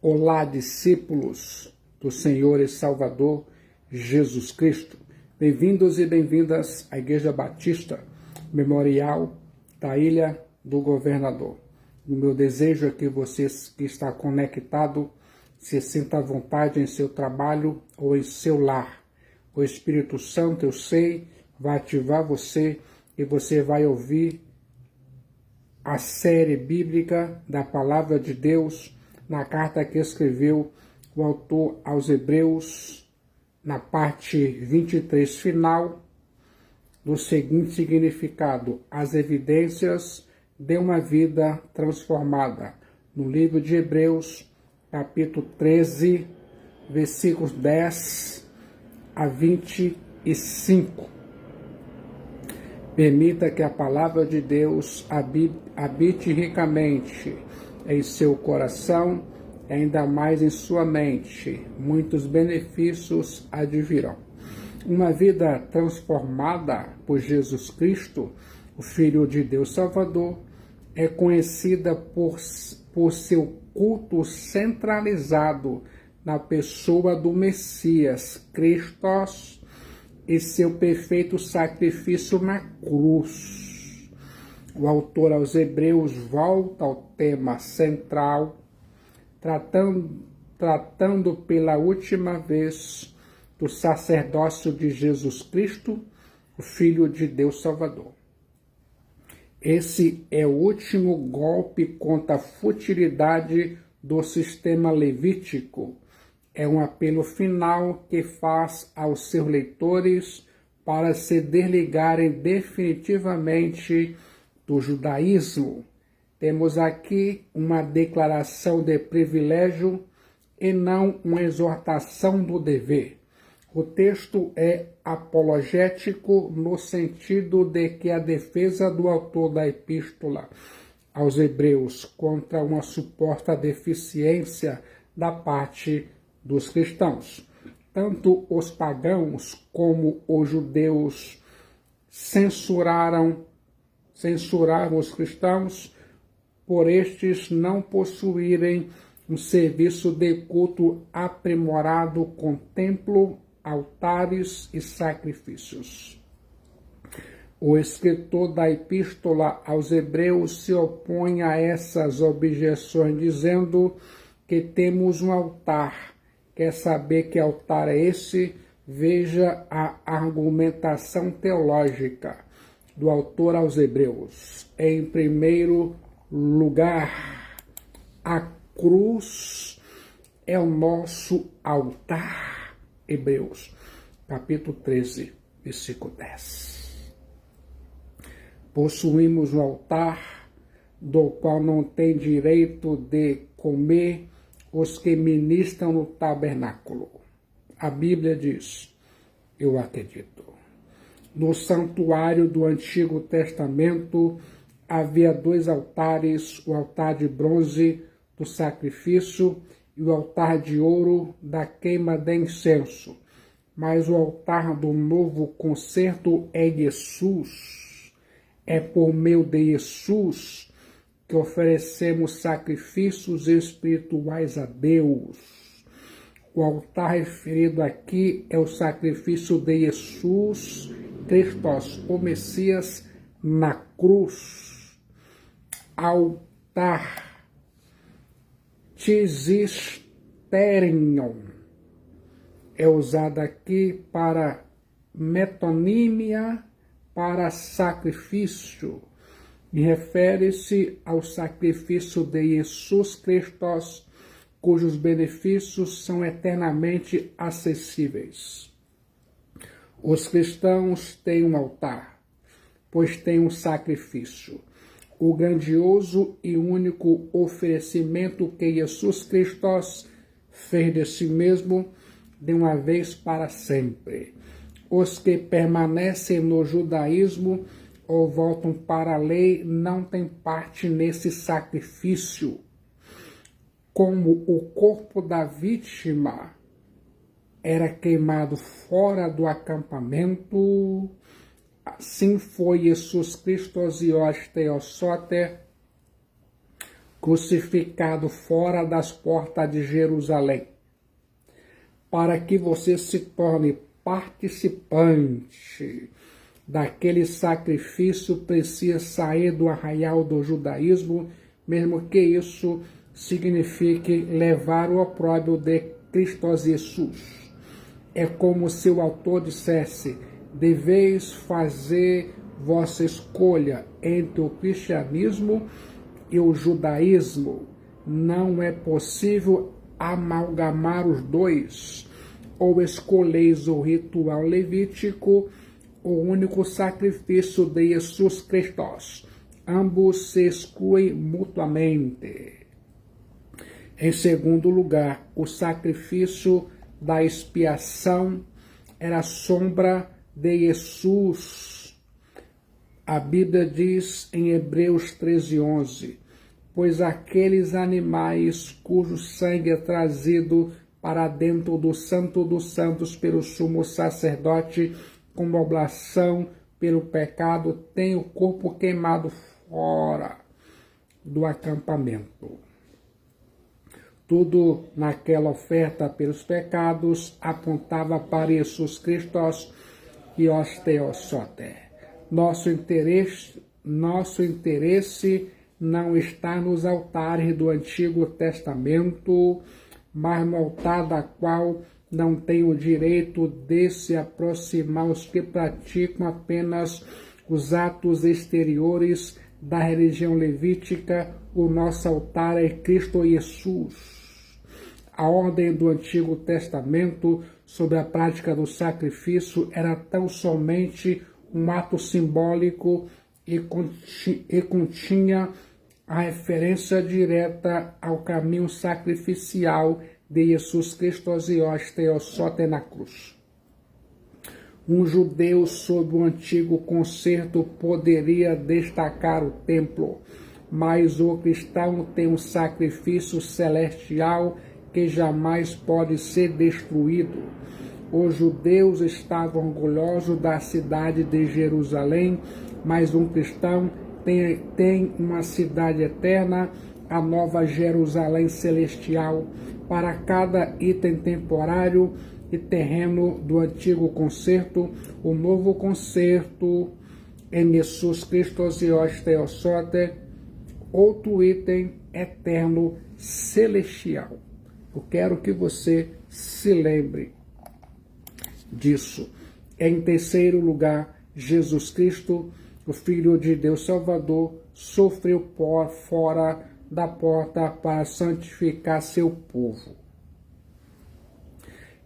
Olá, discípulos do Senhor e Salvador Jesus Cristo. Bem-vindos e bem-vindas à Igreja Batista Memorial da Ilha do Governador. O meu desejo é que você que está conectado se sinta à vontade em seu trabalho ou em seu lar. O Espírito Santo, eu sei, vai ativar você e você vai ouvir a série bíblica da Palavra de Deus na carta que escreveu o autor aos Hebreus, na parte 23 final, do seguinte significado: as evidências de uma vida transformada. No livro de Hebreus, capítulo 13, versículos 10 a 25. Permita que a palavra de Deus habite ricamente em seu coração, ainda mais em sua mente. Muitos benefícios advirão. Uma vida transformada por Jesus Cristo, o Filho de Deus Salvador, é conhecida por seu culto centralizado na pessoa do Messias, Cristo, e seu perfeito sacrifício na cruz. O autor aos Hebreus volta ao tema central, tratando pela última vez do sacerdócio de Jesus Cristo, o Filho de Deus Salvador. Esse é o último golpe contra a futilidade do sistema levítico. É um apelo final que faz aos seus leitores para se desligarem definitivamente do judaísmo. Temos aqui uma declaração de privilégio e não uma exortação do dever. O texto é apologético no sentido de que a defesa do autor da epístola aos Hebreus contra uma suposta deficiência da parte dos cristãos. Tanto os pagãos como os judeus censuraram os cristãos por estes não possuírem um serviço de culto aprimorado com templo, altares e sacrifícios. O escritor da epístola aos Hebreus se opõe a essas objeções, dizendo que temos um altar. Quer saber que altar é esse? Veja a argumentação teológica do autor aos Hebreus. Em primeiro lugar, a cruz é o nosso altar. Hebreus, capítulo 13, versículo 10. Possuímos um altar do qual não tem direito de comer os que ministram no tabernáculo. A Bíblia diz, eu acredito. No santuário do Antigo Testamento havia dois altares, o altar de bronze do sacrifício e o altar de ouro da queima de incenso. Mas o altar do novo concerto é Jesus. É por meio de Jesus que oferecemos sacrifícios espirituais a Deus. O altar referido aqui é o sacrifício de Jesus Cristo, o Messias, na cruz. Altar, tisisterion, é usado aqui para metonímia, para sacrifício, e refere-se ao sacrifício de Jesus Cristo, cujos benefícios são eternamente acessíveis. Os cristãos têm um altar, pois têm um sacrifício. O grandioso e único oferecimento que Jesus Cristo fez de si mesmo de uma vez para sempre. Os que permanecem no judaísmo ou voltam para a lei não têm parte nesse sacrifício. Como o corpo da vítima era queimado fora do acampamento, assim foi Jesus Cristo e Theosoter crucificado fora das portas de Jerusalém, para que você se torne participante daquele sacrifício, precisa sair do arraial do judaísmo, mesmo que isso signifique levar o opróbrio de Cristo Jesus. É como se o autor dissesse: deveis fazer vossa escolha entre o cristianismo e o judaísmo. Não é possível amalgamar os dois. Ou escolheis o ritual levítico, o único sacrifício de Jesus Cristo. Ambos se excluem mutuamente. Em segundo lugar, o sacrifício da expiação era sombra de Jesus. A Bíblia diz em Hebreus 13:11, pois aqueles animais cujo sangue é trazido para dentro do Santo dos Santos pelo sumo sacerdote como oblação pelo pecado, têm o corpo queimado fora do acampamento. Tudo naquela oferta pelos pecados apontava para Jesus Cristo e os Theosote. Nosso interesse não está nos altares do Antigo Testamento, mas no altar da qual não tem o direito de se aproximar os que praticam apenas os atos exteriores da religião levítica. O nosso altar é Cristo Jesus. A ordem do Antigo Testamento sobre a prática do sacrifício era tão somente um ato simbólico e continha a referência direta ao caminho sacrificial de Jesus Cristo e os Theosote na cruz. Um judeu sob o antigo concerto poderia destacar o templo, mas o cristão tem um sacrifício celestial que jamais pode ser destruído. Os judeus estavam orgulhosos da cidade de Jerusalém, mas um cristão tem uma cidade eterna, a nova Jerusalém celestial. Para cada item temporário e terreno do antigo concerto, o novo concerto em Jesus Cristo e os Theosote, outro item eterno celestial. Eu quero que você se lembre disso. Em terceiro lugar, Jesus Cristo, o Filho de Deus Salvador, sofreu fora da porta para santificar seu povo.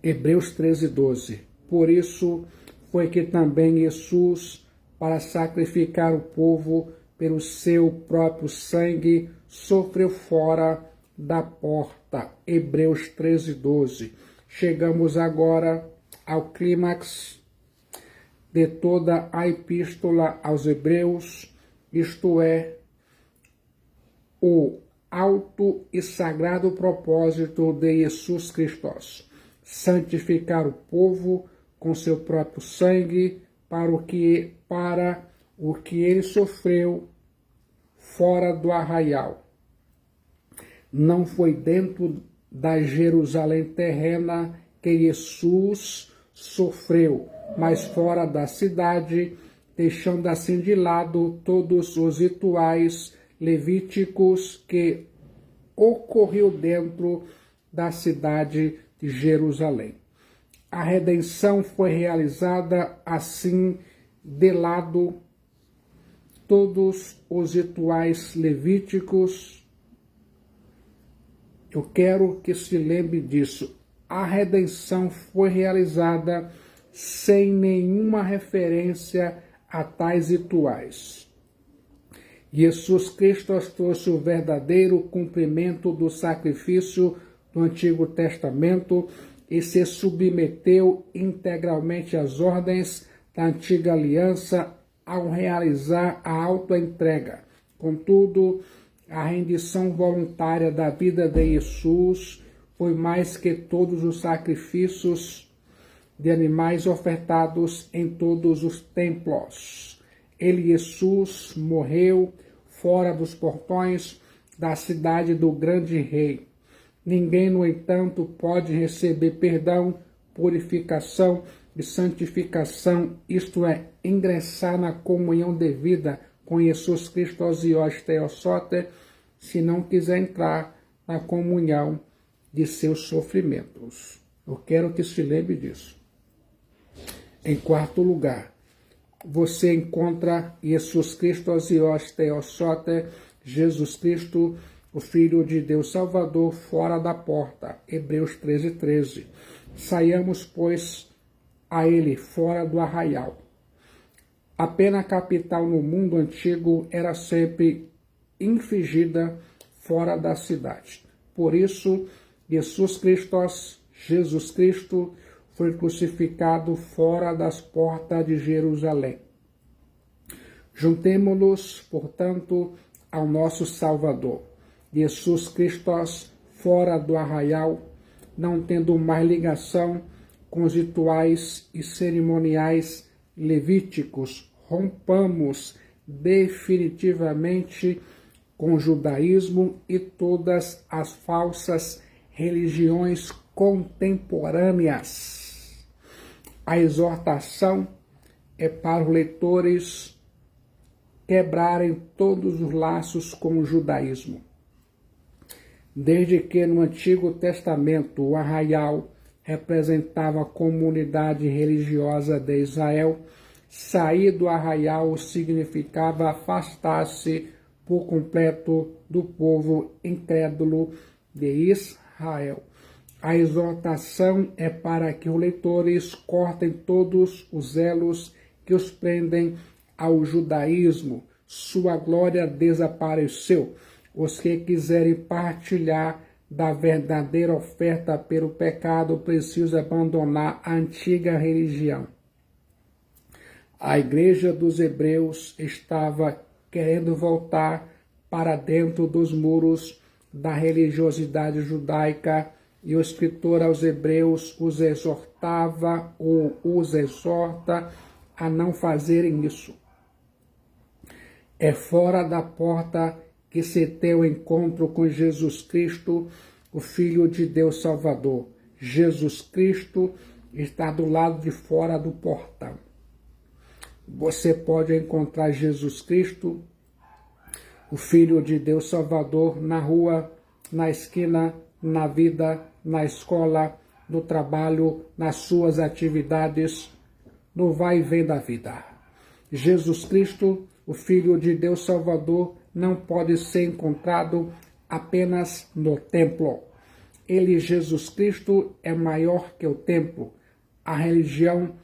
Hebreus 13:12. Por isso foi que também Jesus, para sacrificar o povo pelo seu próprio sangue, sofreu fora da porta. Hebreus 13:12. Chegamos agora ao clímax de toda a epístola aos Hebreus, isto é, o alto e sagrado propósito de Jesus Cristo: santificar o povo com seu próprio sangue para o que ele sofreu fora do arraial. Não foi dentro da Jerusalém terrena que Jesus sofreu, mas fora da cidade, deixando assim de lado todos os rituais levíticos que ocorreu dentro da cidade de Jerusalém. A redenção foi realizada assim, de lado todos os rituais levíticos. Eu quero que se lembre disso. A redenção foi realizada sem nenhuma referência a tais rituais. Jesus Cristo trouxe o verdadeiro cumprimento do sacrifício do Antigo Testamento e se submeteu integralmente às ordens da Antiga Aliança ao realizar a autoentrega. Contudo, a rendição voluntária da vida de Jesus foi mais que todos os sacrifícios de animais ofertados em todos os templos. Ele, Jesus, morreu fora dos portões, da cidade do grande rei. Ninguém, no entanto, pode receber perdão, purificação e santificação, isto é, ingressar na comunhão devida com Jesus Cristo Osiós Theosote, se não quiser entrar na comunhão de seus sofrimentos. Eu quero que se lembre disso. Em quarto lugar, você encontra Jesus Cristo Osiós Theosote, Jesus Cristo, o Filho de Deus Salvador, fora da porta. Hebreus 13:13. Saiamos, pois, a ele fora do arraial. A pena capital no mundo antigo era sempre infligida fora da cidade. Por isso, Jesus Cristo foi crucificado fora das portas de Jerusalém. Juntemo-nos, portanto, ao nosso Salvador, Jesus Cristo, fora do arraial, não tendo mais ligação com os rituais e cerimoniais levíticos, rompamos definitivamente com o judaísmo e todas as falsas religiões contemporâneas. A exortação é para os leitores quebrarem todos os laços com o judaísmo. Desde que no Antigo Testamento o arraial representava a comunidade religiosa de Israel, sair do arraial significava afastar-se por completo do povo incrédulo de Israel. A exortação é para que os leitores cortem todos os elos que os prendem ao judaísmo. Sua glória desapareceu. Os que quiserem partilhar da verdadeira oferta pelo pecado precisam abandonar a antiga religião. A igreja dos Hebreus estava querendo voltar para dentro dos muros da religiosidade judaica, e o escritor aos Hebreus os exortava ou os exorta a não fazerem isso. É fora da porta que se tem o encontro com Jesus Cristo, o Filho de Deus Salvador. Jesus Cristo está do lado de fora do portão. Você pode encontrar Jesus Cristo, o Filho de Deus Salvador, na rua, na esquina, na vida, na escola, no trabalho, nas suas atividades, no vai e vem da vida. Jesus Cristo, o Filho de Deus Salvador, não pode ser encontrado apenas no templo. Ele, Jesus Cristo, é maior que o templo, a religião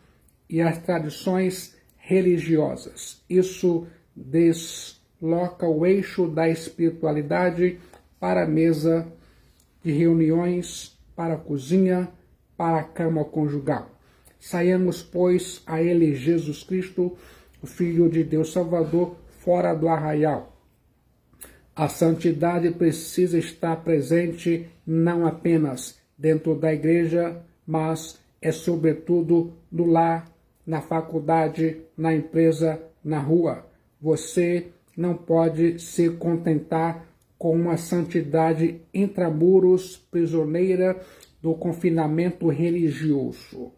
e as tradições religiosas. Isso desloca o eixo da espiritualidade para a mesa de reuniões, para a cozinha, para a cama conjugal. Saiamos, pois, a ele, Jesus Cristo, o Filho de Deus Salvador, fora do arraial. A santidade precisa estar presente não apenas dentro da igreja, mas é sobretudo no lar, na faculdade, na empresa, na rua. Você não pode se contentar com uma santidade intramuros, prisioneira do confinamento religioso.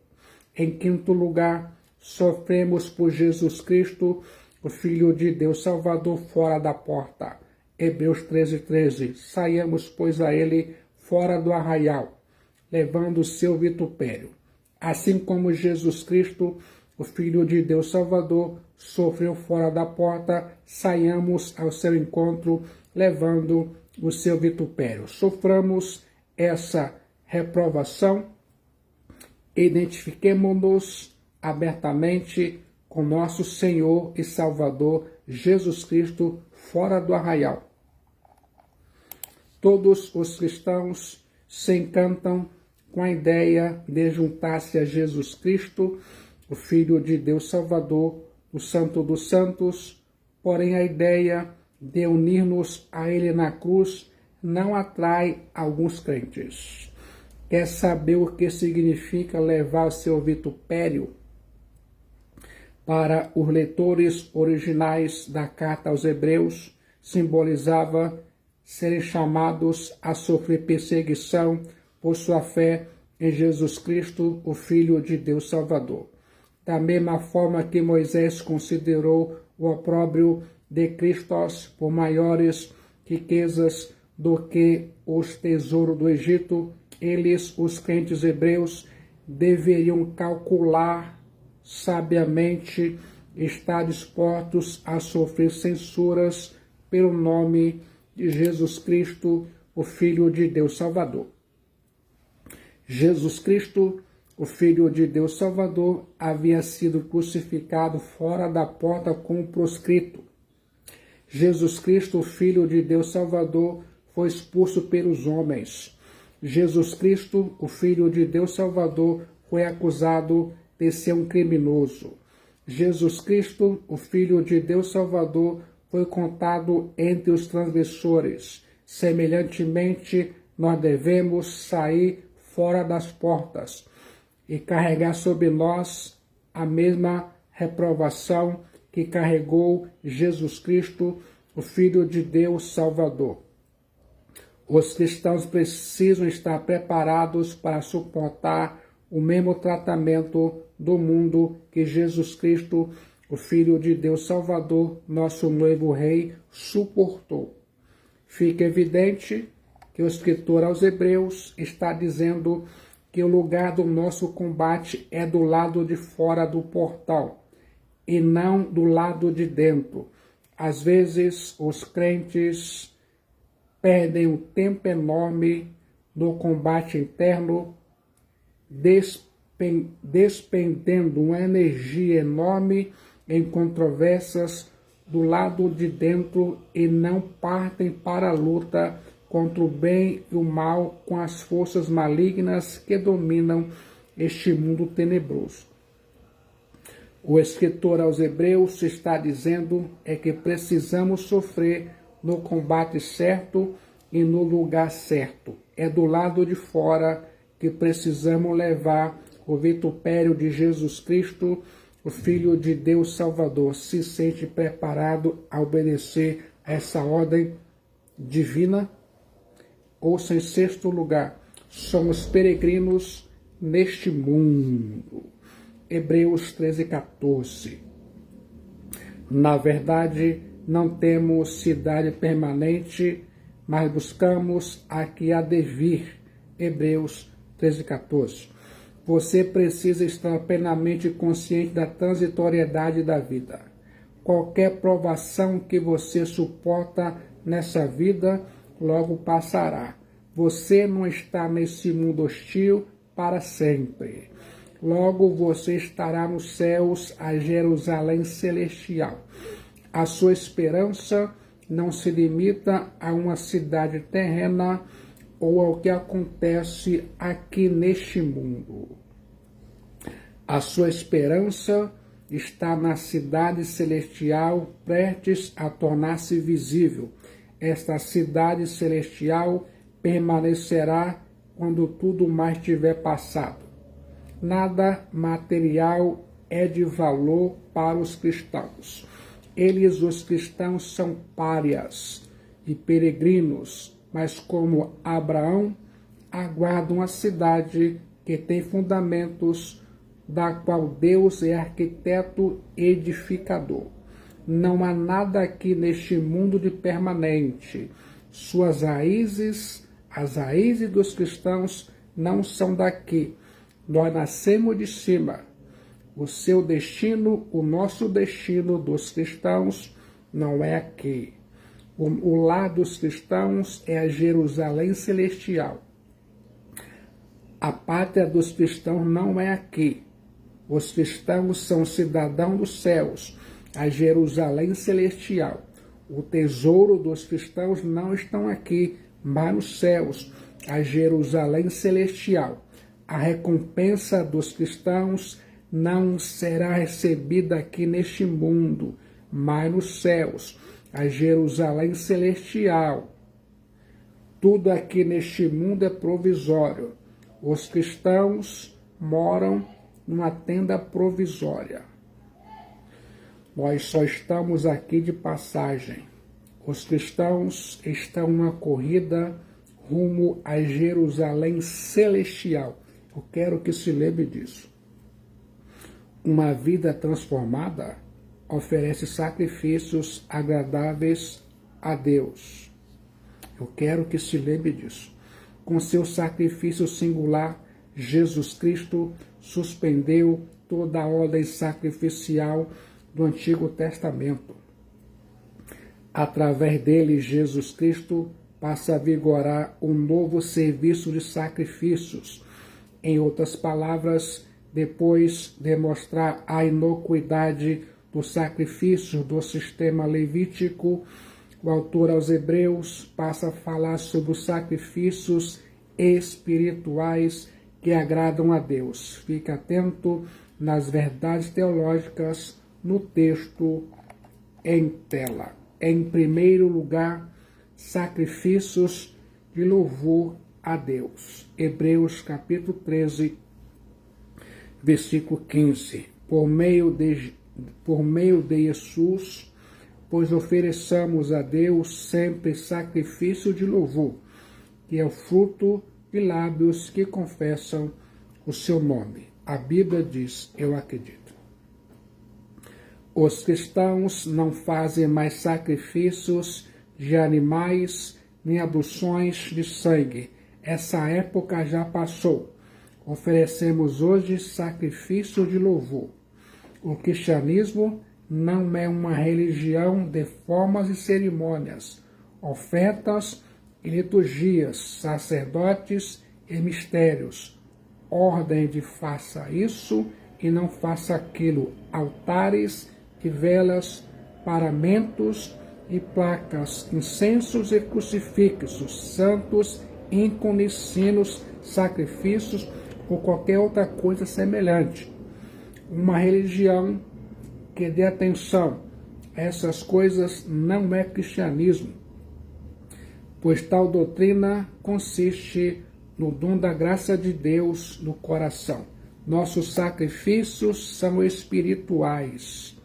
Em quinto lugar, sofremos por Jesus Cristo, o Filho de Deus Salvador, fora da porta. Hebreus 13:13. Saiamos, pois, a ele fora do arraial, levando o seu vitupério. Assim como Jesus Cristo, o Filho de Deus Salvador, sofreu fora da porta, saiamos ao seu encontro, levando o seu vitupério. Soframos essa reprovação, identifiquemo-nos abertamente com nosso Senhor e Salvador Jesus Cristo fora do arraial. Todos os cristãos se encantam com a ideia de juntar-se a Jesus Cristo, o Filho de Deus Salvador, o Santo dos Santos, porém a ideia de unir-nos a Ele na cruz não atrai alguns crentes. Quer saber o que significa levar o seu vitupério? Para os leitores originais da carta aos Hebreus, simbolizava serem chamados a sofrer perseguição por sua fé em Jesus Cristo, o Filho de Deus Salvador. Da mesma forma que Moisés considerou o opróbrio de Cristo por maiores riquezas do que os tesouros do Egito, eles, os crentes hebreus, deveriam calcular sabiamente, estar dispostos a sofrer censuras pelo nome de Jesus Cristo, o Filho de Deus Salvador. Jesus Cristo, o Filho de Deus Salvador, havia sido crucificado fora da porta como proscrito. Jesus Cristo, o Filho de Deus Salvador, foi expulso pelos homens. Jesus Cristo, o Filho de Deus Salvador, foi acusado de ser um criminoso. Jesus Cristo, o Filho de Deus Salvador, foi contado entre os transgressores. Semelhantemente, nós devemos sair fora das portas e carregar sobre nós a mesma reprovação que carregou Jesus Cristo, o Filho de Deus Salvador. Os cristãos precisam estar preparados para suportar o mesmo tratamento do mundo que Jesus Cristo, o Filho de Deus Salvador, nosso noivo Rei, suportou. Fica evidente que o escritor aos Hebreus está dizendo que o lugar do nosso combate é do lado de fora do portal e não do lado de dentro. Às vezes, os crentes perdem um tempo enorme no combate interno, despendendo uma energia enorme em controvérsias do lado de dentro e não partem para a luta contra o bem e o mal com as forças malignas que dominam este mundo tenebroso. O escritor aos Hebreus está dizendo é que precisamos sofrer no combate certo e no lugar certo. É do lado de fora que precisamos levar o vitupério de Jesus Cristo, o Filho de Deus Salvador. Se sente preparado a obedecer a essa ordem divina? Ouça, em sexto lugar, somos peregrinos neste mundo. Hebreus 13:14. Na verdade, não temos cidade permanente, mas buscamos a que há de vir. Hebreus 13:14. Você precisa estar plenamente consciente da transitoriedade da vida. Qualquer provação que você suporta nessa vida, logo passará. Você não está nesse mundo hostil para sempre. Logo você estará nos céus, a Jerusalém celestial. A sua esperança não se limita a uma cidade terrena ou ao que acontece aqui neste mundo. A sua esperança está na cidade celestial prestes a tornar-se visível. Esta cidade celestial permanecerá quando tudo mais tiver passado. Nada material é de valor para os cristãos. Eles, os cristãos, são párias e peregrinos, mas como Abraão, aguardam a cidade que tem fundamentos, da qual Deus é arquiteto e edificador. Não há nada aqui neste mundo de permanente. Suas raízes, as raízes dos cristãos, não são daqui. Nós nascemos de cima. O seu destino, o nosso destino dos cristãos, não é aqui. O lar dos cristãos é a Jerusalém celestial. A pátria dos cristãos não é aqui. Os cristãos são cidadãos dos céus, a Jerusalém celestial. O tesouro dos cristãos não estão aqui, mas nos céus, a Jerusalém celestial. A recompensa dos cristãos não será recebida aqui neste mundo, mas nos céus, a Jerusalém celestial. Tudo aqui neste mundo é provisório. Os cristãos moram numa tenda provisória. Nós só estamos aqui de passagem. Os cristãos estão numa corrida rumo a Jerusalém celestial. Eu quero que se lembre disso. Uma vida transformada oferece sacrifícios agradáveis a Deus. Eu quero que se lembre disso. Com seu sacrifício singular, Jesus Cristo suspendeu toda a ordem sacrificial do Antigo Testamento. Através dele, Jesus Cristo passa a vigorar um novo serviço de sacrifícios. Em outras palavras, depois de mostrar a inocuidade do sacrifício do sistema levítico, o autor aos Hebreus passa a falar sobre os sacrifícios espirituais que agradam a Deus. Fique atento nas verdades teológicas no texto em tela. Em primeiro lugar, sacrifícios de louvor a Deus. Hebreus capítulo 13, versículo 15. Por meio de Jesus, pois ofereçamos a Deus sempre sacrifício de louvor, que é o fruto de lábios que confessam o seu nome. A Bíblia diz, eu acredito. Os cristãos não fazem mais sacrifícios de animais nem abluções de sangue. Essa época já passou. Oferecemos hoje sacrifício de louvor. O cristianismo não é uma religião de formas e cerimônias, ofertas e liturgias, sacerdotes e mistérios, ordem de faça isso e não faça aquilo, altares e velas, paramentos e placas, incensos e crucifixos, santos, ícones, sinos, sacrifícios ou qualquer outra coisa semelhante. Uma religião que dê atenção a essas coisas não é cristianismo, pois tal doutrina consiste no dom da graça de Deus no coração. Nossos sacrifícios são espirituais.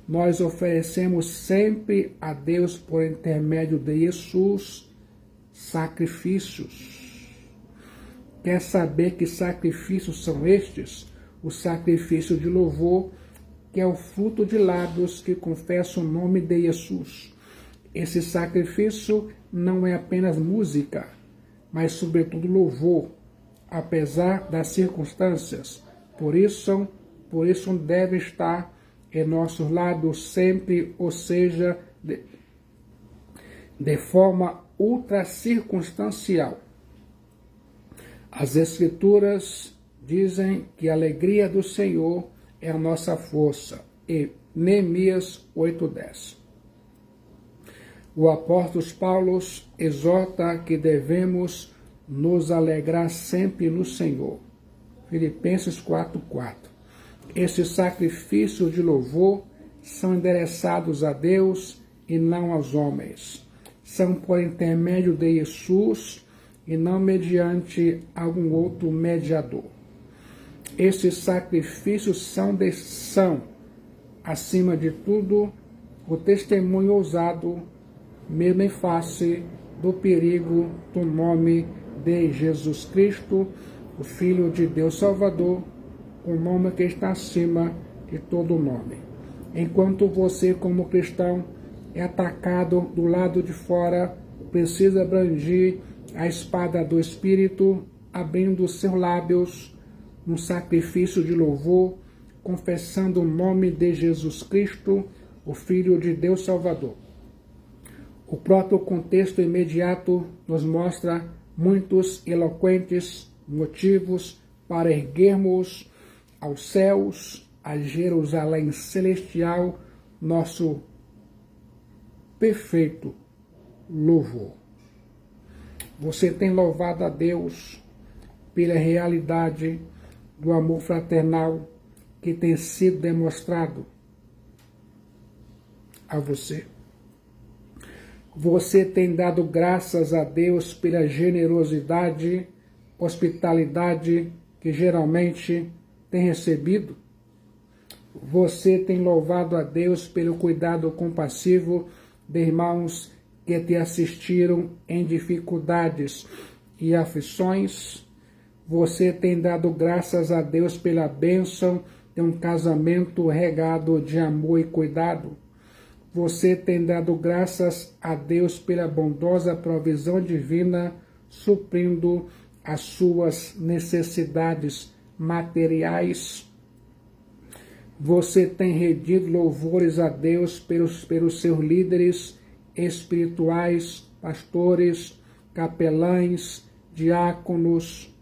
Nós oferecemos sempre a Deus, por intermédio de Jesus, sacrifícios. Quer saber que sacrifícios são estes? O sacrifício de louvor, que é o fruto de lábios que confessam o nome de Jesus. Esse sacrifício não é apenas música, mas sobretudo louvor, apesar das circunstâncias. Por isso deve estar em nossos lábios sempre, ou seja, de forma ultra circunstancial. As Escrituras dizem que a alegria do Senhor é a nossa força. E Neemias 8:10. O apóstolo Paulo exorta que devemos nos alegrar sempre no Senhor. Filipenses 4:4. Esses sacrifícios de louvor são endereçados a Deus e não aos homens. São por intermédio de Jesus e não mediante algum outro mediador. Esses sacrifícios são, acima de tudo, o testemunho ousado, mesmo em face do perigo do nome de Jesus Cristo, o Filho de Deus Salvador, o nome que está acima de todo nome. Enquanto você, como cristão, é atacado do lado de fora, precisa brandir a espada do Espírito, abrindo seus lábios no sacrifício de louvor, confessando o nome de Jesus Cristo, o Filho de Deus Salvador. O próprio contexto imediato nos mostra muitos eloquentes motivos para erguermos aos céus, a Jerusalém celestial, nosso perfeito louvor. Você tem louvado a Deus pela realidade do amor fraternal que tem sido demonstrado a você. Você tem dado graças a Deus pela generosidade, hospitalidade que geralmente tem recebido. Você tem louvado a Deus pelo cuidado compassivo de irmãos que te assistiram em dificuldades e aflições. Você tem dado graças a Deus pela bênção de um casamento regado de amor e cuidado. Você tem dado graças a Deus pela bondosa provisão divina, suprindo as suas necessidades materiais. Você tem rendido louvores a Deus pelos seus líderes espirituais, pastores, capelães, diáconos,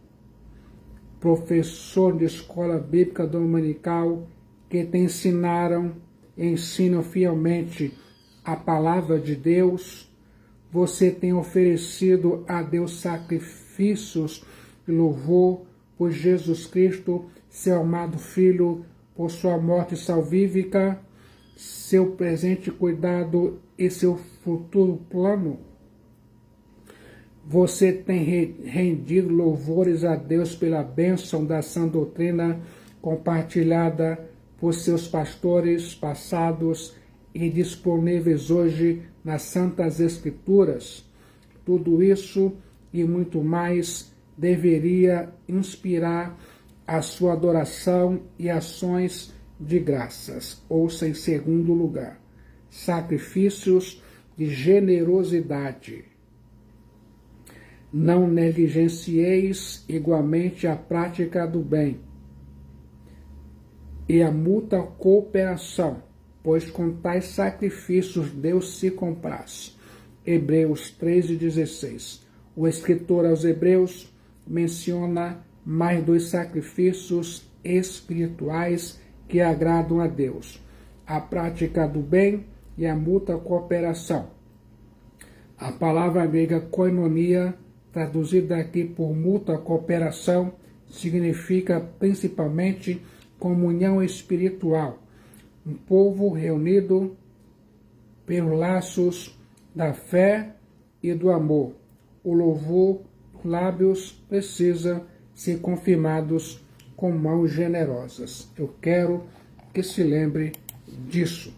professor de escola bíblica dominical, que te ensinam fielmente a palavra de Deus. Você tem oferecido a Deus sacrifícios de louvor por Jesus Cristo, seu amado Filho, por sua morte salvífica, seu presente cuidado e seu futuro plano. Você tem rendido louvores a Deus pela bênção da sã doutrina compartilhada por seus pastores passados e disponíveis hoje nas Santas Escrituras. Tudo isso e muito mais deveria inspirar a sua adoração e ações de graças. Ouça em segundo lugar, sacrifícios de generosidade. Não negligencieis igualmente a prática do bem e a mútua cooperação, pois com tais sacrifícios Deus se compraz. Hebreus 13:16. O escritor aos Hebreus menciona mais dois sacrifícios espirituais que agradam a Deus: a prática do bem e a mútua cooperação. A palavra grega koinonia, traduzida aqui por mútua cooperação, significa principalmente comunhão espiritual, um povo reunido pelos laços da fé e do amor. O louvor dos lábios precisa ser confirmados com mãos generosas. Eu quero que se lembre disso.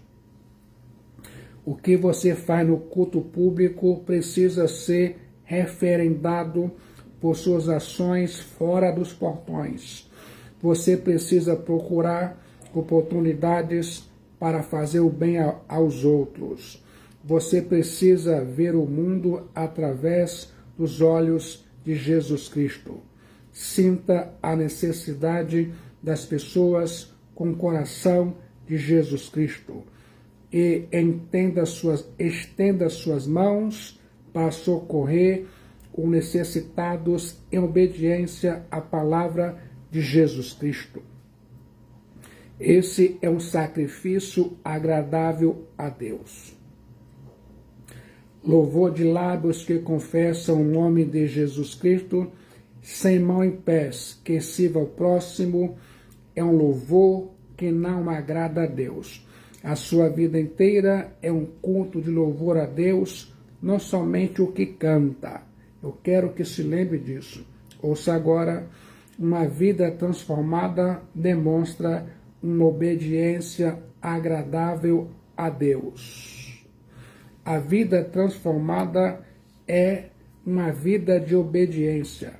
O que você faz no culto público precisa ser referendado por suas ações fora dos portões. Você precisa procurar oportunidades para fazer o bem aos outros. Você precisa ver o mundo através dos olhos de Jesus Cristo. Sinta a necessidade das pessoas com o coração de Jesus Cristo e estenda suas mãos para socorrer os necessitados em obediência à palavra de Jesus Cristo. Esse é um sacrifício agradável a Deus. Louvor de lábios que confessam o nome de Jesus Cristo, sem mão em pés, que sirva ao próximo, é um louvor que não agrada a Deus. A sua vida inteira é um culto de louvor a Deus, não somente o que canta. Eu quero que se lembre disso. Ouça agora, uma vida transformada demonstra uma obediência agradável a Deus. A vida transformada é uma vida de obediência.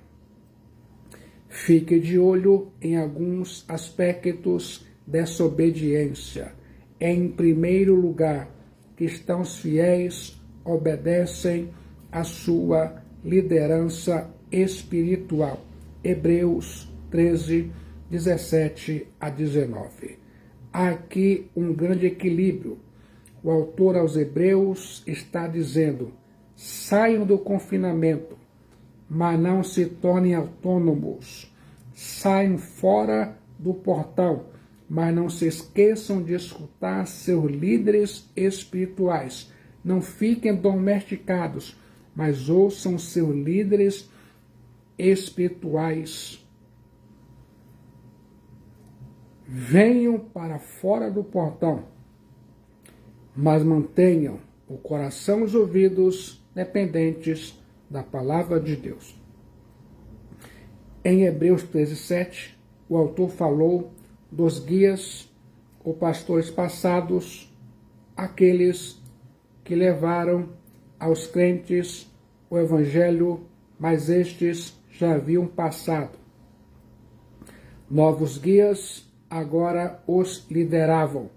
Fique de olho em alguns aspectos dessa obediência. Em primeiro lugar, cristãos fiéis obedecem à sua liderança espiritual. Hebreus 13, 17 a 19. Há aqui um grande equilíbrio. O autor aos Hebreus está dizendo: saiam do confinamento, mas não se tornem autônomos. Saiam fora do portão, mas não se esqueçam de escutar seus líderes espirituais. Não fiquem domesticados, mas ouçam seus líderes espirituais. Venham para fora do portão, mas mantenham o coração e os ouvidos dependentes da palavra de Deus. Em Hebreus 13:7, o autor falou dos guias ou pastores passados, aqueles que levaram aos crentes o evangelho, mas estes já haviam passado. Novos guias agora os lideravam.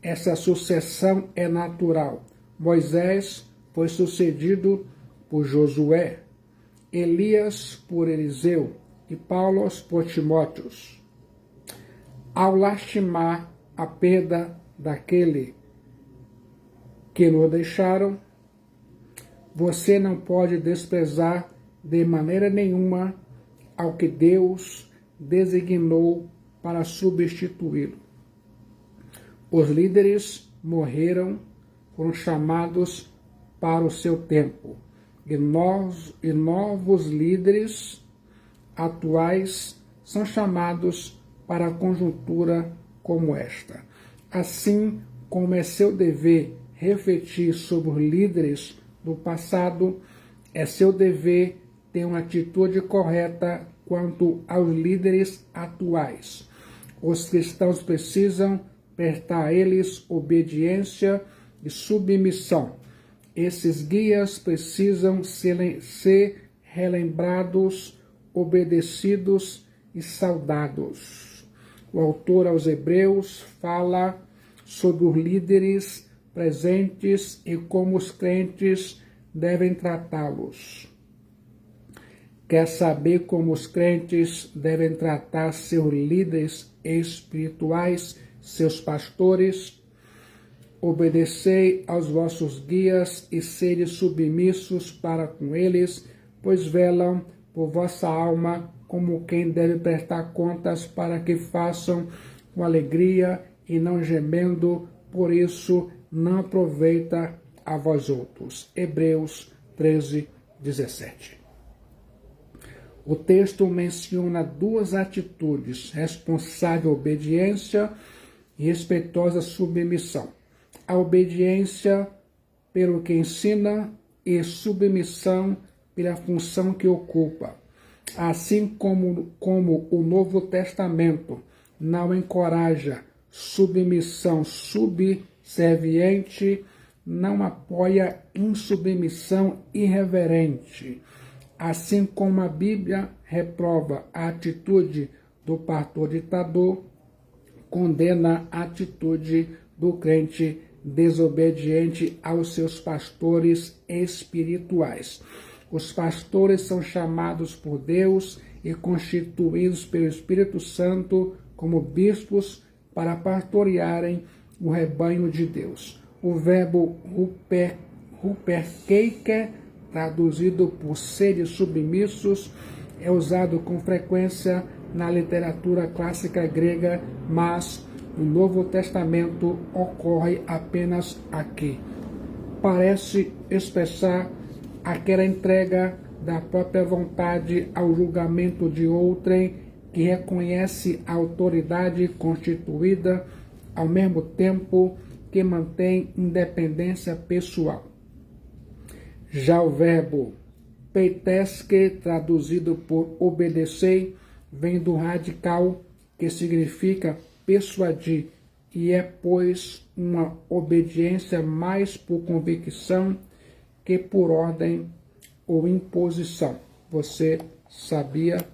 Essa sucessão é natural. Moisés foi sucedido por Josué, Elias por Eliseu e Paulo por Timóteo. Ao lastimar a perda daquele que nos deixaram, você não pode desprezar de maneira nenhuma ao que Deus designou para substituí-lo. Os líderes morreram, foram chamados para o seu tempo, e novos líderes atuais são chamados para a conjuntura como esta. Assim como é seu dever refletir sobre os líderes do passado, é seu dever ter uma atitude correta quanto aos líderes atuais. Os cristãos precisam prestar a eles obediência e submissão. Esses guias precisam ser relembrados, obedecidos e saudados. O autor aos Hebreus fala sobre os líderes presentes e como os crentes devem tratá-los. Quer saber como os crentes devem tratar seus líderes espirituais, seus pastores? Obedecei aos vossos guias e sede submissos para com eles, pois velam por vossa alma como quem deve prestar contas, para que façam com alegria e não gemendo, por isso não aproveita a vós outros. Hebreus 13, 17. O texto menciona duas atitudes: responsável obediência e respeitosa submissão. A obediência pelo que ensina e submissão pela função que ocupa. Assim como o Novo Testamento não encoraja submissão subserviente, não apoia insubmissão irreverente. Assim como a Bíblia reprova a atitude do pastor ditador, condena a atitude do crente desobediente aos seus pastores espirituais. Os pastores são chamados por Deus e constituídos pelo Espírito Santo como bispos para pastorearem o rebanho de Deus. O verbo huperkeike, traduzido por seres submissos, é usado com frequência na literatura clássica grega, mas no Novo Testamento ocorre apenas aqui. Parece expressar aquela entrega da própria vontade ao julgamento de outrem, que reconhece a autoridade constituída, ao mesmo tempo que mantém independência pessoal. Já o verbo peiteske, traduzido por obedecer, vem do radical, que significa persuadir, e é, pois, uma obediência mais por convicção que por ordem ou imposição. Você sabia?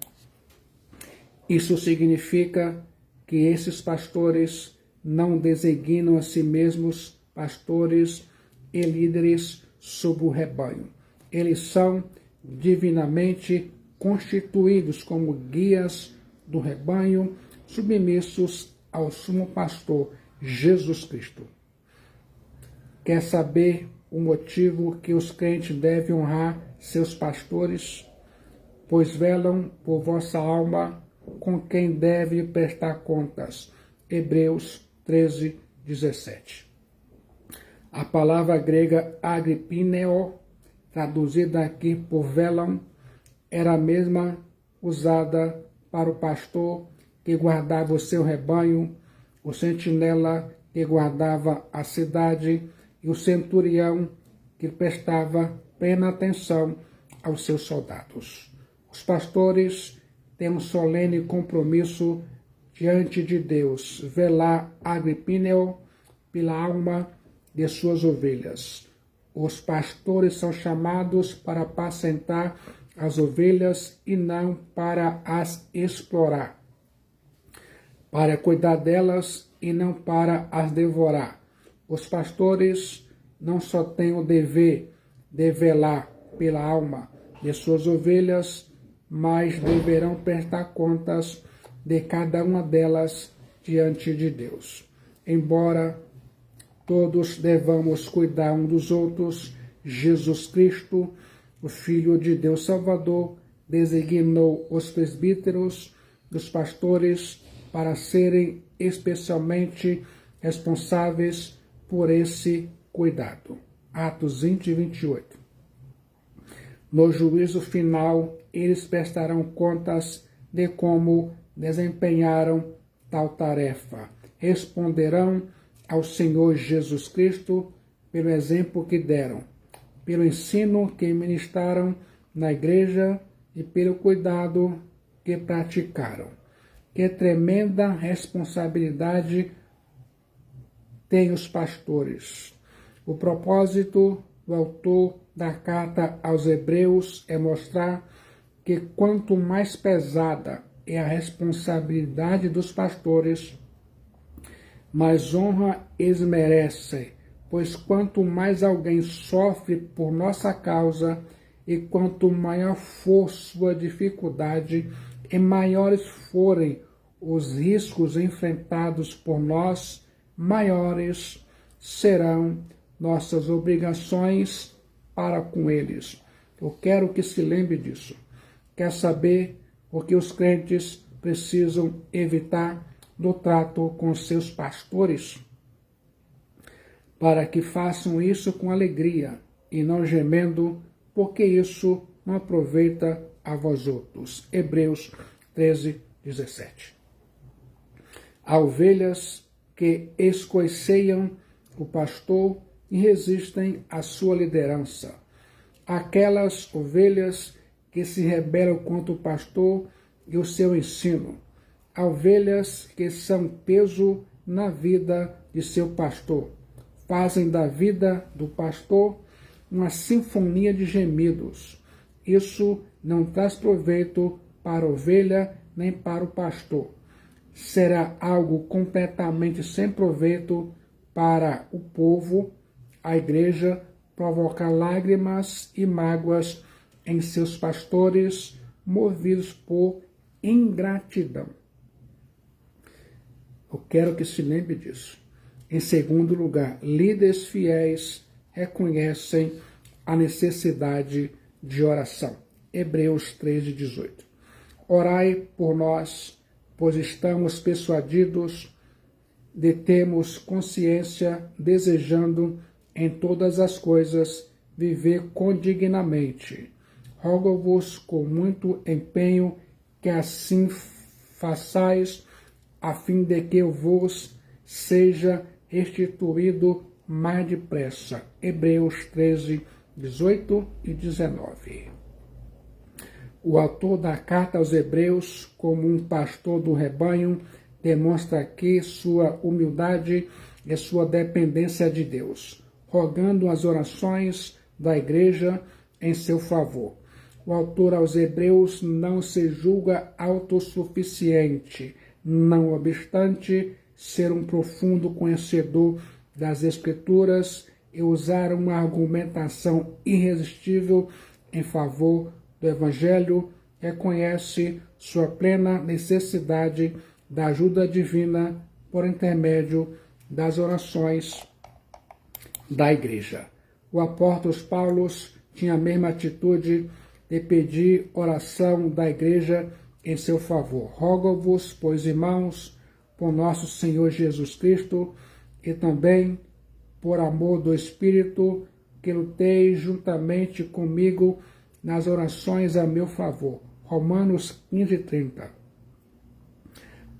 Isso significa que esses pastores não designam a si mesmos pastores e líderes sobre o rebanho. Eles são divinamente constituídos como guias do rebanho, submissos ao sumo pastor Jesus Cristo. Quer saber o motivo que os crentes devem honrar seus pastores? Pois velam por vossa alma, com quem deve prestar contas. Hebreus 13, 17. A palavra grega agripineo, traduzida aqui por velam, era a mesma usada para o pastor que guardava o seu rebanho, o sentinela que guardava a cidade e o centurião que prestava plena atenção aos seus soldados. Os pastores têm um solene compromisso diante de Deus, velar agripineo pela alma de suas ovelhas. Os pastores são chamados para apacentar as ovelhas e não para as explorar, para cuidar delas e não para as devorar. Os pastores não só têm o dever de velar pela alma de suas ovelhas, mas deverão prestar contas de cada uma delas diante de Deus. Embora todos devamos cuidar um dos outros, Jesus Cristo, o Filho de Deus Salvador, designou os presbíteros, os pastores, para serem especialmente responsáveis por esse cuidado. Atos 20 e 28. No juízo final, eles prestarão contas de como desempenharam tal tarefa. Responderão ao Senhor Jesus Cristo pelo exemplo que deram, pelo ensino que ministraram na igreja e pelo cuidado que praticaram. Que tremenda responsabilidade têm os pastores. O propósito do autor da carta aos Hebreus é mostrar que quanto mais pesada é a responsabilidade dos pastores, mais honra eles merecem, pois quanto mais alguém sofre por nossa causa e quanto maior for sua dificuldade e maiores forem os riscos enfrentados por nós, maiores serão nossas obrigações para com eles. Eu quero que se lembre disso. Quer saber o que os crentes precisam evitar do trato com seus pastores? Para que façam isso com alegria e não gemendo, porque isso não aproveita a vós outros. Hebreus 13, 17. Há ovelhas que escoiceiam o pastor e resistem à sua liderança. Aquelas ovelhas que se rebelam contra o pastor e o seu ensino. Há ovelhas que são peso na vida de seu pastor. Fazem da vida do pastor uma sinfonia de gemidos. Isso não traz proveito para a ovelha nem para o pastor. Será algo completamente sem proveito para o povo, a igreja, provocar lágrimas e mágoas em seus pastores, movidos por ingratidão. Eu quero que se lembre disso. Em segundo lugar, líderes fiéis reconhecem a necessidade de oração. Hebreus 13, 18. Orai por nós, pois estamos persuadidos de termos consciência, desejando em todas as coisas viver condignamente. Rogo-vos com muito empenho que assim façais, a fim de que eu vos seja restituído mais depressa. Hebreus 13, 18 e 19. O autor da carta aos Hebreus, como um pastor do rebanho, demonstra aqui sua humildade e sua dependência de Deus, rogando as orações da igreja em seu favor. O autor aos Hebreus não se julga autossuficiente, não obstante ser um profundo conhecedor das Escrituras e usar uma argumentação irresistível em favor do Evangelho, reconhece sua plena necessidade da ajuda divina por intermédio das orações da igreja. O apóstolo Paulo tinha a mesma atitude de pedir oração da igreja em seu favor. Rogo-vos, pois, irmãos, por nosso Senhor Jesus Cristo e também por amor do Espírito, que luteis juntamente comigo nas orações a meu favor. Romanos 15, 30.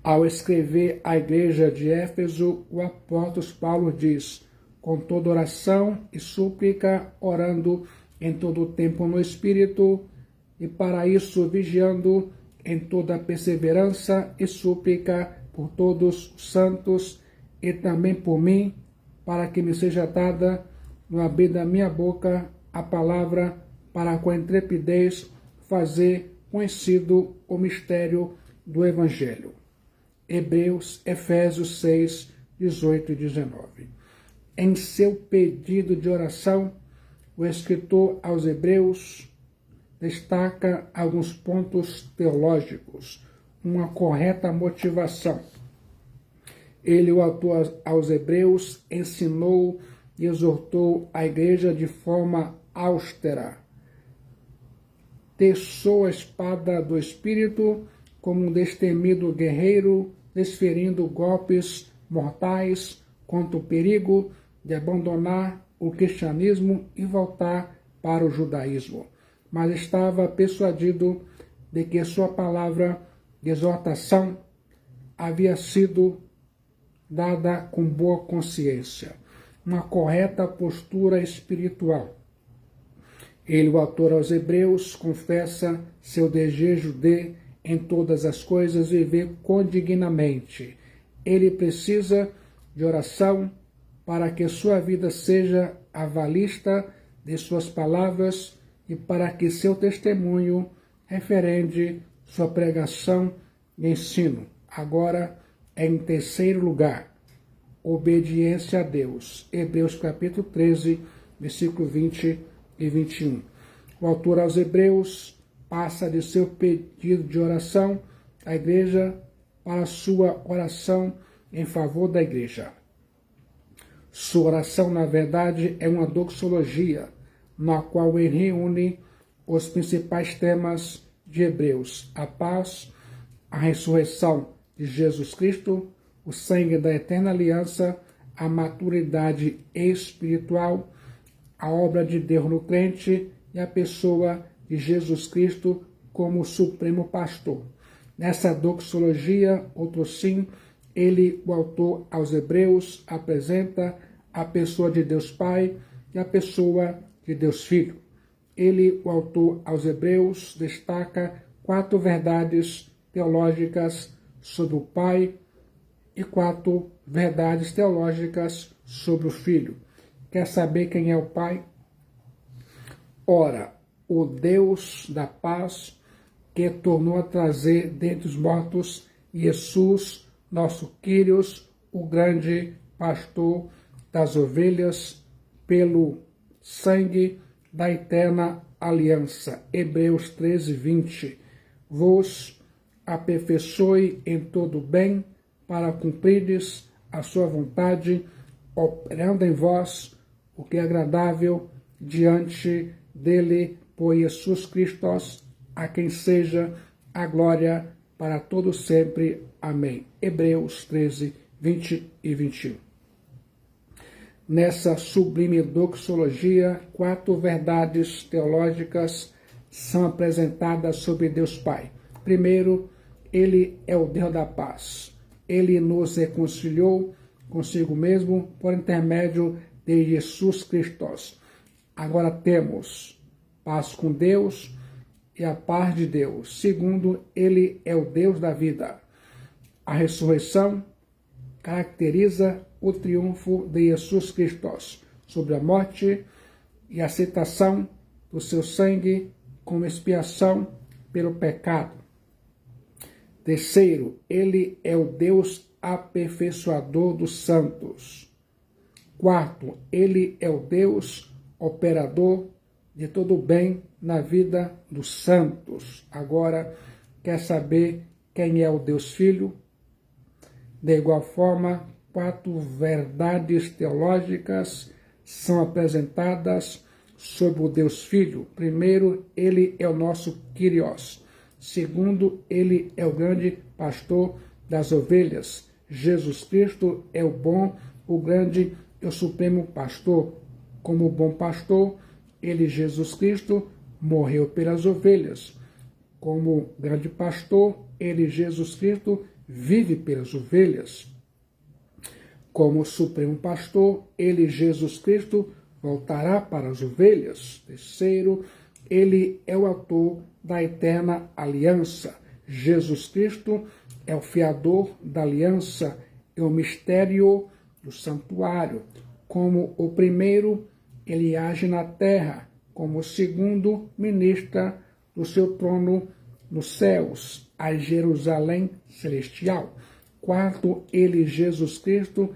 Ao escrever à igreja de Éfeso, o apóstolo Paulo diz: com toda oração e súplica, orando em todo o tempo no Espírito, e para isso vigiando em toda perseverança e súplica por todos os santos, e também por mim, para que me seja dada no abrir da minha boca a palavra para com intrepidez fazer conhecido o mistério do Evangelho. Efésios 6, 18 e 19. Em seu pedido de oração, o escritor aos Hebreus destaca alguns pontos teológicos, uma correta motivação. Ele, o autor aos Hebreus, ensinou e exortou a igreja de forma austera. Teçou a espada do Espírito como um destemido guerreiro, desferindo golpes mortais contra o perigo de abandonar o cristianismo e voltar para o judaísmo. Mas estava persuadido de que sua palavra de exortação havia sido dada com boa consciência, uma correta postura espiritual. Ele, o autor aos Hebreus, confessa seu desejo de, em todas as coisas, viver condignamente. Ele precisa de oração para que sua vida seja avalista de suas palavras e para que seu testemunho referende sua pregação e ensino. Agora, em terceiro lugar, obediência a Deus. Hebreus capítulo 13, versículo 20 e 21. O autor aos Hebreus passa de seu pedido de oração à igreja para sua oração em favor da igreja. Sua oração, na verdade, é uma doxologia, na qual ele reúne os principais temas de Hebreus: a paz, a ressurreição de Jesus Cristo, o sangue da eterna aliança, a maturidade espiritual, a obra de Deus no crente e a pessoa de Jesus Cristo como supremo pastor. Nessa doxologia, outro sim, ele, o autor aos Hebreus, apresenta a pessoa de Deus Pai e a pessoa de Deus Filho. Ele, o autor aos Hebreus, destaca 4 verdades teológicas sobre o Pai e 4 verdades teológicas sobre o Filho. Quer saber quem é o Pai? Ora, o Deus da paz, que tornou a trazer dentre os mortos Jesus, nosso Quírios, o grande pastor das ovelhas, pelo sangue da eterna aliança. Hebreus 13, 20. Vos aperfeiçoe em todo bem, para cumprirdes a sua vontade, operando em vós o que é agradável diante dele, por Jesus Cristo, a quem seja a glória para todos sempre. Amém. Hebreus 13, 20 e 21. Nessa sublime doxologia, 4 verdades teológicas são apresentadas sobre Deus Pai. Primeiro, ele é o Deus da paz. Ele nos reconciliou consigo mesmo por intermédio de Jesus Cristo. Agora temos paz com Deus e a paz de Deus. Segundo, ele é o Deus da vida. A ressurreição caracteriza o triunfo de Jesus Cristo sobre a morte e a aceitação do seu sangue como expiação pelo pecado. Terceiro, ele é o Deus aperfeiçoador dos santos. Quarto, ele é o Deus operador de todo o bem na vida dos santos. Agora, quer saber quem é o Deus Filho? De igual forma, 4 verdades teológicas são apresentadas sobre o Deus Filho. Primeiro, ele é o nosso Kyrios. Segundo, ele é o grande pastor das ovelhas. Jesus Cristo é o bom, o grande e o supremo pastor. Como bom pastor, ele, Jesus Cristo, morreu pelas ovelhas. Como grande pastor, ele, Jesus Cristo, vive pelas ovelhas. Como supremo pastor, ele, Jesus Cristo, voltará para as ovelhas. Terceiro, ele é o autor da eterna aliança. Jesus Cristo é o fiador da aliança e o mistério do santuário. Como o primeiro ele age na terra como segundo ministro do seu trono nos céus, a Jerusalém celestial. Quarto, ele, Jesus Cristo,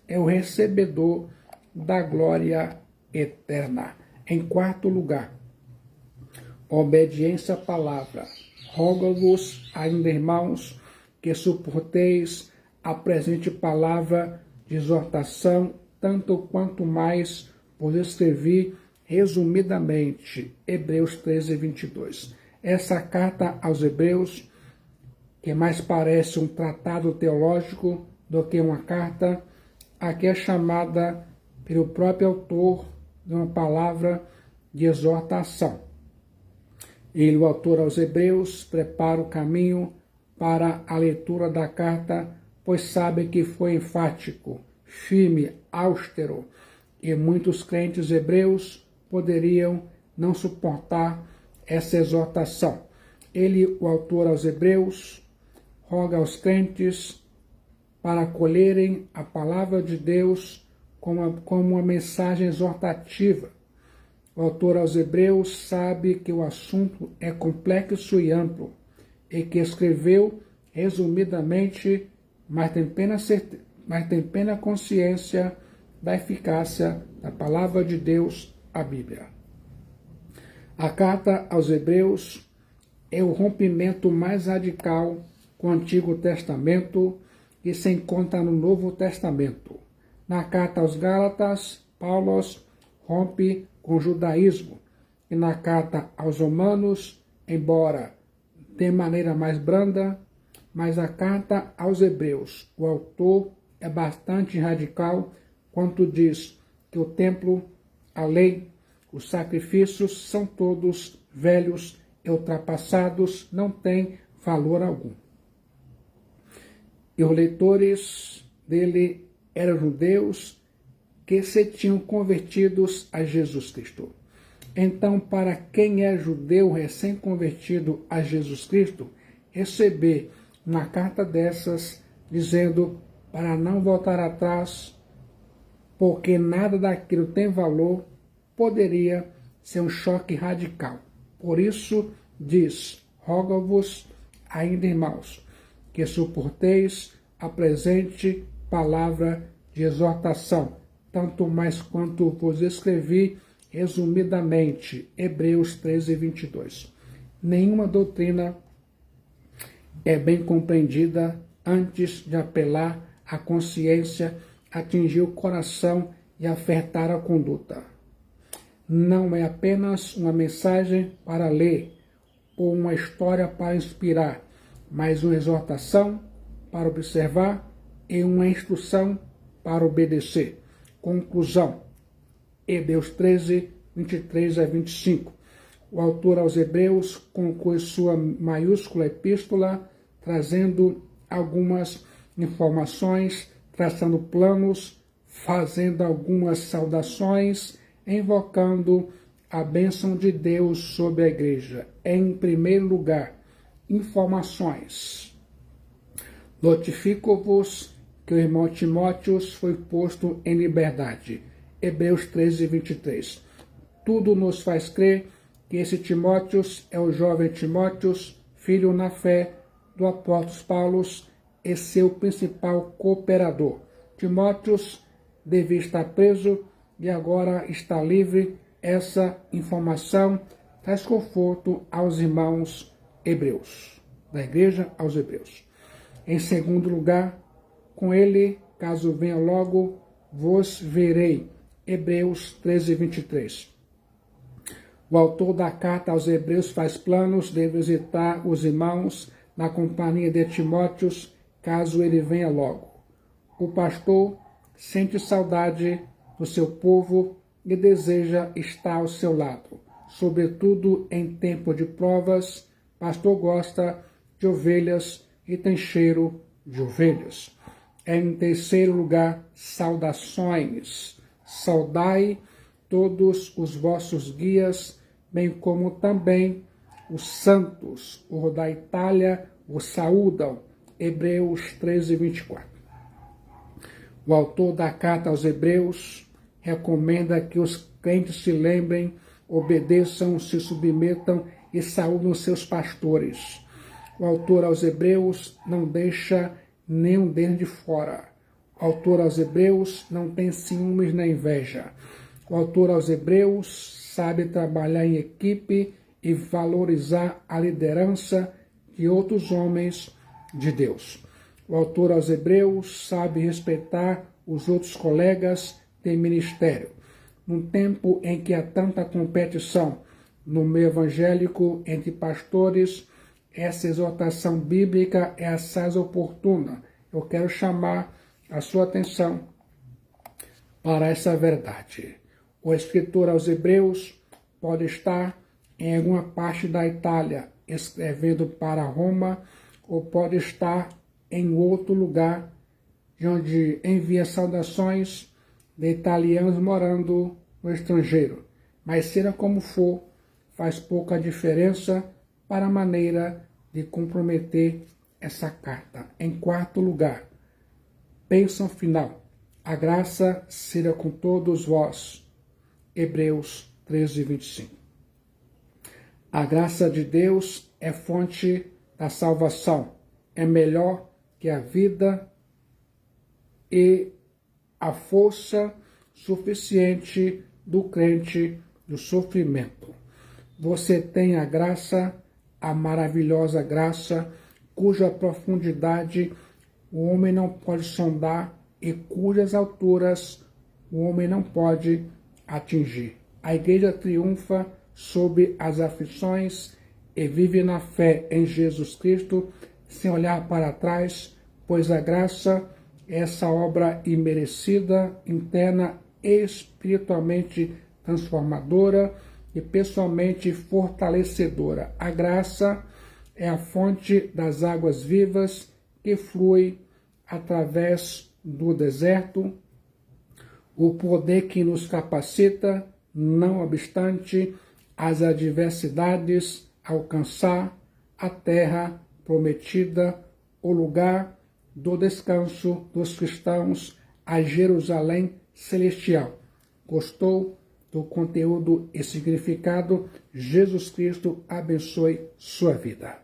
é o recebedor da glória eterna. Em quarto lugar, obediência à palavra. Rogo-vos, ainda irmãos, que suporteis a presente palavra de exortação, tanto quanto mais vos escrevi resumidamente. Hebreus 13, 22. Essa carta aos Hebreus, que mais parece um tratado teológico do que uma carta, aqui é chamada pelo próprio autor de uma palavra de exortação. Ele, o autor aos Hebreus, prepara o caminho para a leitura da carta, pois sabe que foi enfático, firme, austero, e muitos crentes hebreus poderiam não suportar essa exortação. Ele, o autor aos Hebreus, roga aos crentes para acolherem a palavra de Deus como uma mensagem exortativa. O autor aos Hebreus sabe que o assunto é complexo e amplo e que escreveu resumidamente, mas tem plena consciência da eficácia da palavra de Deus, a Bíblia. A carta aos Hebreus é o rompimento mais radical com o Antigo Testamento que se encontra no Novo Testamento. Na carta aos Gálatas, Paulo rompe com o judaísmo, e na carta aos Romanos, embora de maneira mais branda, mas a carta aos Hebreus, o autor é bastante radical quando diz que o templo, a lei, os sacrifícios são todos velhos e ultrapassados, não têm valor algum. E os leitores dele eram judeus que se tinham convertidos a Jesus Cristo. Então, para quem é judeu recém-convertido a Jesus Cristo, receber uma carta dessas dizendo para não voltar atrás, porque nada daquilo tem valor, poderia ser um choque radical. Por isso, diz, rogo-vos, ainda irmãos, que suporteis a presente palavra de exortação, tanto mais quanto vos escrevi resumidamente. Hebreus 13, 22. Nenhuma doutrina é bem compreendida antes de apelar à consciência, atingir o coração e afetar a conduta. Não é apenas uma mensagem para ler ou uma história para inspirar, mas uma exortação para observar e uma instrução para obedecer. Conclusão. Hebreus 13, 23 a 25. O autor aos Hebreus conclui sua maiúscula epístola trazendo algumas informações, traçando planos, fazendo algumas saudações, invocando a bênção de Deus sobre a igreja. Em primeiro lugar, informações. Notifico-vos que o irmão Timóteo foi posto em liberdade. Hebreus 13, 23. Tudo nos faz crer que esse Timóteo é o jovem Timóteo, filho na fé do apóstolo Paulo e seu principal cooperador. Timóteo devia estar preso e agora está livre. Essa informação traz conforto aos irmãos hebreus, da igreja aos hebreus. Em segundo lugar, com ele, caso venha logo, vos verei. Hebreus 13, 23. O autor da carta aos Hebreus faz planos de visitar os irmãos na companhia de Timóteo, caso ele venha logo. O pastor sente saudade do seu povo e deseja estar ao seu lado. Sobretudo em tempo de provas, pastor gosta de ovelhas e tem cheiro de ovelhas. Em terceiro lugar, saudações. Saudai todos os vossos guias, bem como também os santos, os da Itália, os saúdam. Hebreus 13, 24. O autor da carta aos Hebreus recomenda que os crentes se lembrem, obedeçam, se submetam e saúdem seus pastores. O autor aos Hebreus não deixa nenhum deles de fora. O autor aos Hebreus não tem ciúmes nem inveja. O autor aos Hebreus sabe trabalhar em equipe e valorizar a liderança de outros homens de Deus. O autor aos Hebreus sabe respeitar os outros colegas de ministério. Num tempo em que há tanta competição no meio evangélico entre pastores, essa exortação bíblica é assaz oportuna. Eu quero chamar a sua atenção para essa verdade. O escritor aos Hebreus pode estar em alguma parte da Itália, escrevendo para Roma, ou pode estar em outro lugar, de onde envia saudações de italianos morando no estrangeiro. Mas seja como for, faz pouca diferença para a maneira de comprometer essa carta. Em quarto lugar, bênção final. A graça seja com todos vós. Hebreus 13, 25. A graça de Deus é fonte da salvação. É melhor que a vida e a força suficiente do crente do sofrimento. Você tem a graça, a maravilhosa graça, cuja profundidade o homem não pode sondar e cujas alturas o homem não pode atingir. A igreja triunfa sob as aflições e vive na fé em Jesus Cristo, sem olhar para trás, pois a graça é essa obra imerecida, interna e espiritualmente transformadora e pessoalmente fortalecedora. A graça é a fonte das águas vivas que flui através do deserto, o poder que nos capacita, não obstante as adversidades, alcançar a terra prometida, o lugar do descanso dos cristãos, a Jerusalém celestial. Gostou do conteúdo e significado? Jesus Cristo abençoe sua vida.